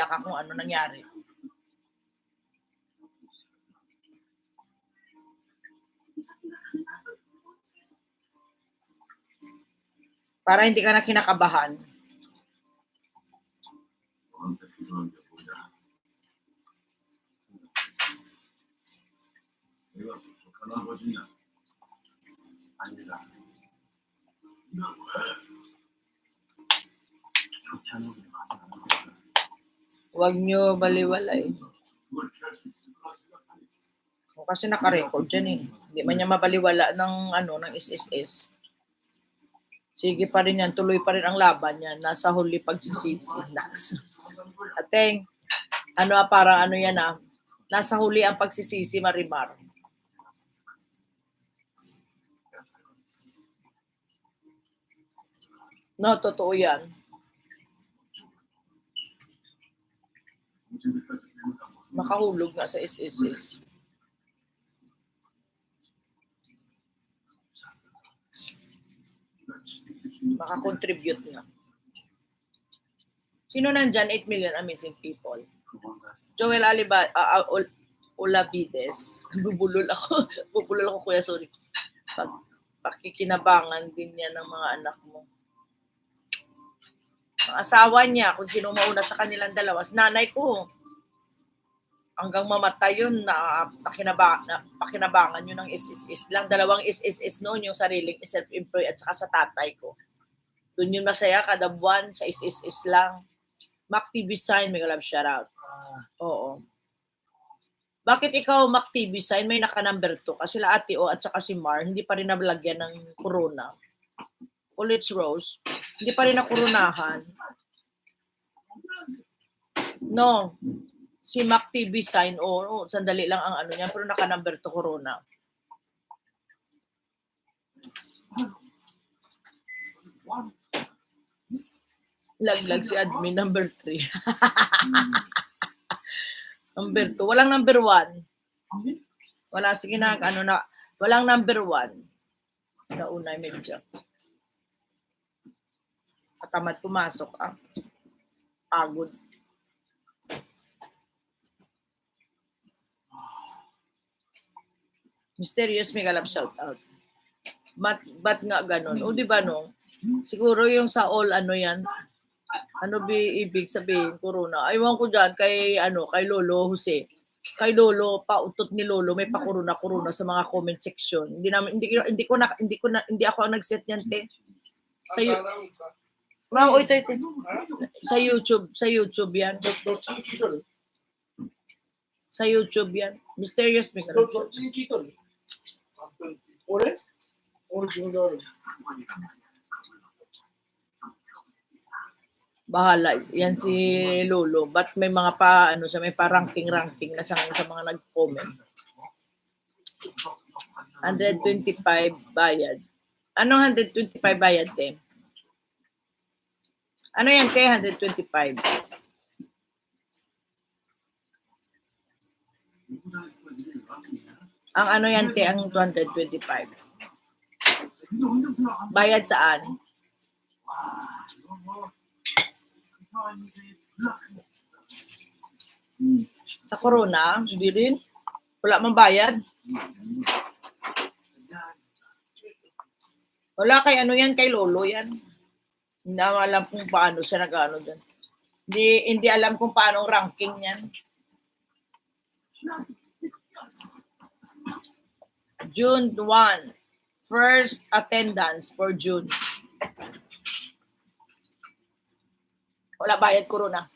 ka kung ano nangyari. Para hindi ka na kinakabahan. Huwag nyo baliwalay. Kasi naka-record dyan eh. Hindi man niya mabaliwala ng ng SSS. Sige pa rin yan, tuloy pa rin ang laban yan. Nasa huli pagsisisi. Ateng, parang yan nasa huli ang pagsisisi, Marimar. No, totoo yan. Makahulog nga sa SSS. Makakontribute nga. Sino nandyan? 8 million amazing people. Joel Olavides. Bubulol ako. Kuya, sorry. Pakikinabangan din yan ng mga anak mo. Ang asawa niya, kung sino mauna sa kanilang dalawa, nanay ko. Hanggang mamatay yun, pakinabangan yun ng SSS lang. Dalawang SSS noon, yung sariling self-employed at saka sa tatay ko. Doon yun masaya, kada buwan, sa SSS lang. Mac TV Sign, may love shoutout. Oo. Bakit ikaw, Mac TV Sign, may naka-number 2? Kasi la Ate O at saka si Mar, hindi pa rin nablagyan ng corona. Ulit Rose, hindi pa rin nakurunahan. No. Si Mac TV Sign, sandali lang ang niya, pero naka-number 2 corona. Laglag si admin, number 3. Number 2. Walang number 1. Wala, sige na, walang number 1. Nauna yung medyo. Katamad pumasok, Pagod. Mysterious, mega love shout out. Ba't nga ganun? O di ba no? Siguro yung sa all yan. Ano ibig sabihin corona? Aywan ko diyan kay Lolo Jose. Kay Lolo, pautot ni Lolo may pa-corona sa mga comment section. Hindi ako ang nag-set niyan, te. Sa YouTube yan. Sa YouTube yan. Mysterious mega love shout out. Bahala. Yan si Lolo. Ba't may mga may pa-ranking na sa mga nag-comment. 125 bayad. Anong 125 bayad, te? Ano yan, te? 125. Ang yan, te? Ang 225. Bayad saan? Sa corona, hindi rin. Wala mang bayad. Wala kay yan, kay Lolo yan. Hindi alam kung paano siya nag-ano dyan. Hindi alam kung paano ranking yan. June 1. First attendance for June. Wala bayad corona.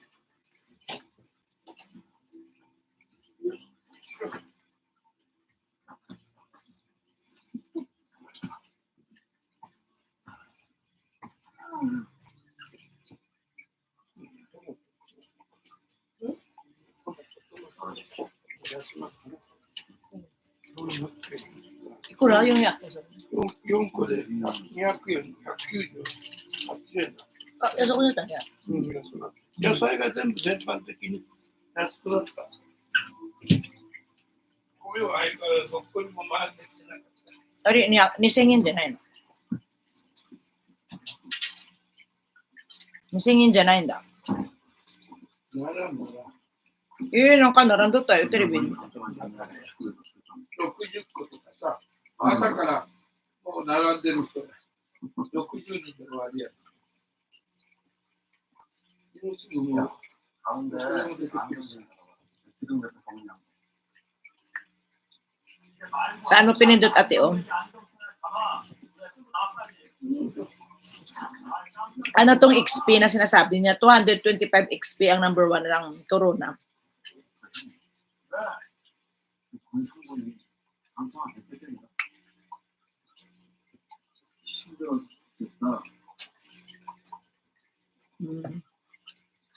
Ikura yung yak. 4個で200円、190、80円だ。安くなったね。安くなった。野菜が全般的に安くなった。米は相変わらずどこにも回ってきてなかった。あれ、2000円じゃないの ?2000 円じゃないんだ。ならもらなんか並んどったよ、テレビに。 60個とかさ、朝からもう並んでる人が60人で終わりや。もうすぐもう、 가운데 기둥에서 정량. Saan mo pinindot, ate, oh? Ano tong XP na sinasabi niya? 225 XP ang number 1 ng Corona. 군수분이 방송한 대표입니다. 힘들었겠다.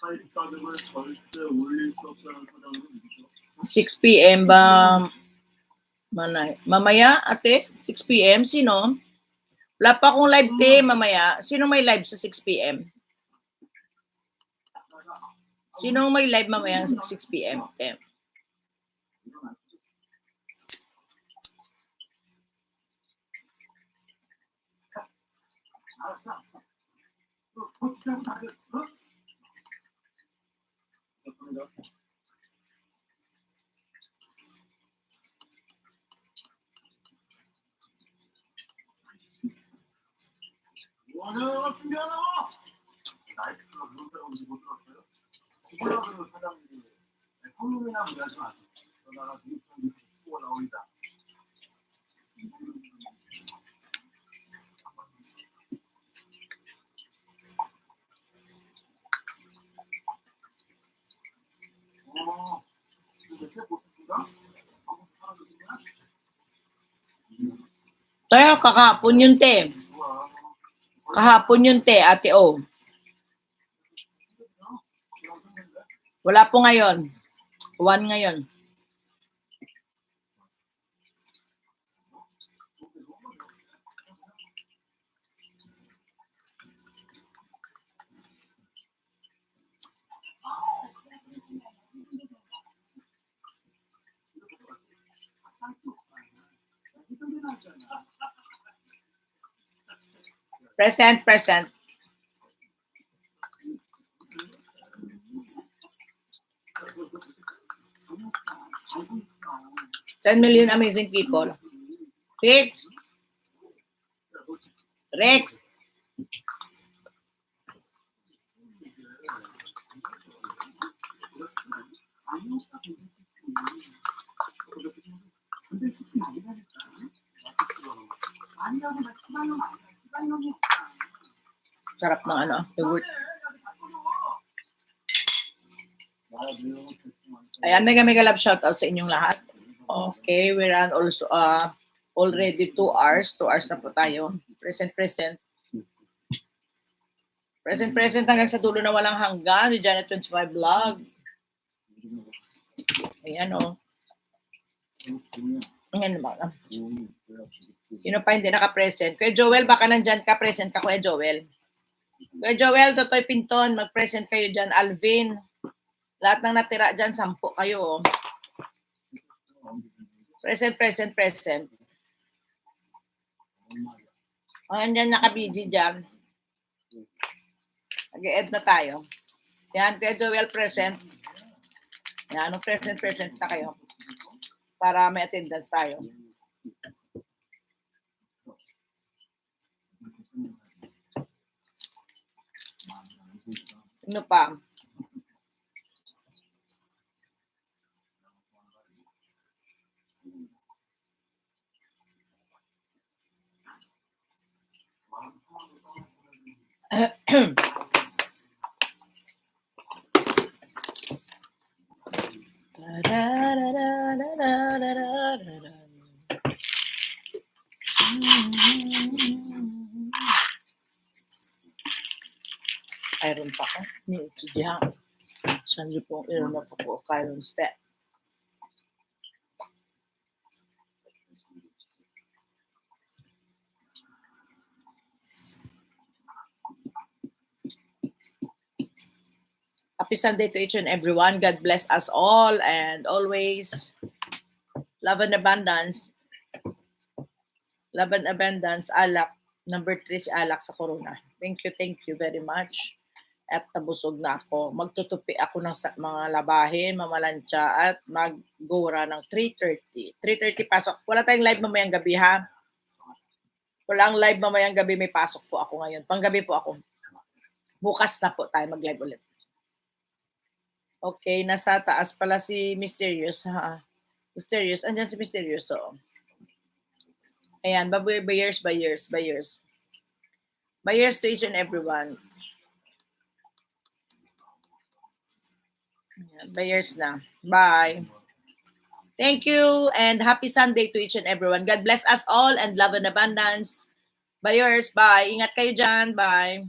사이드 가격을 절대 올릴 수 없다는 사장은 누구죠? 6 p.m. ba? Mamaya, ate? 6 p.m. Sino? Wala pa akong live, te, mamaya. Sino may live sa 6 p.m.? Sino may live mamaya sa 6 p.m.? Te? 원하는 준비하나? 나이트클럽 룸페라고 못 들었어요? 그걸로 사장님이 형님이나 문화지 마세요. 전화가 미국에 수고 나오니다. 이렇게 보십니까? Tayo, kakahapon yun, te. Kahapon yun, te, ate, oh. Wala po ngayon. 1 ngayon. Present. 10 million amazing people. Rex. Sarap ng ano, yogurt. Ayan, mega love shoutout sa inyong lahat. Okay, we ran also already 2 hours. 2 hours na po tayo. Present. Present hanggang sa dulo na walang hanggan. Di Janet 25 Vlog. Ayan, oh. Ayan naman. Sino pa hindi naka-present? Kuya Joel, baka nandyan ka. Present ka, Kuya Joel. Kuya Joel, Totoy Pinton, mag-present kayo dyan. Alvin, lahat ng natira dyan, 10 kayo. Oh. Present. O, andyan naka-BG dyan. Nag-e-ed na tayo. Yan, Kuya Joel, present. Yan, present na kayo. Para may attendance tayo. Ano pa? Iron pa ko. Ni Chijihang. Saan yung pong iron pa ko? Iron step. Happy Sunday to each and everyone. God bless us all and always love and abundance. Love and abundance, alak. Number 3 si alak sa Corona. Thank you very much. at nabusog na ako. Magtutupi ako ng mga labahin, mamalansya at maggura ng 3:30. 3:30 pasok. Wala tayong live mamayang gabi ha. Walang live mamayang gabi, may pasok po ako ngayon. Panggabi po ako. Bukas na po tayo mag-live ulit. Okay, nasa taas pala si Mysterious ha. Mysterious, andyan si Mysterious so. Ayan, buyers. Buyers to each and everyone. Buyers na. Bye. Thank you and happy Sunday to each and everyone. God bless us all and love and abundance. Buyers, bye. Ingat kayo dyan. Bye.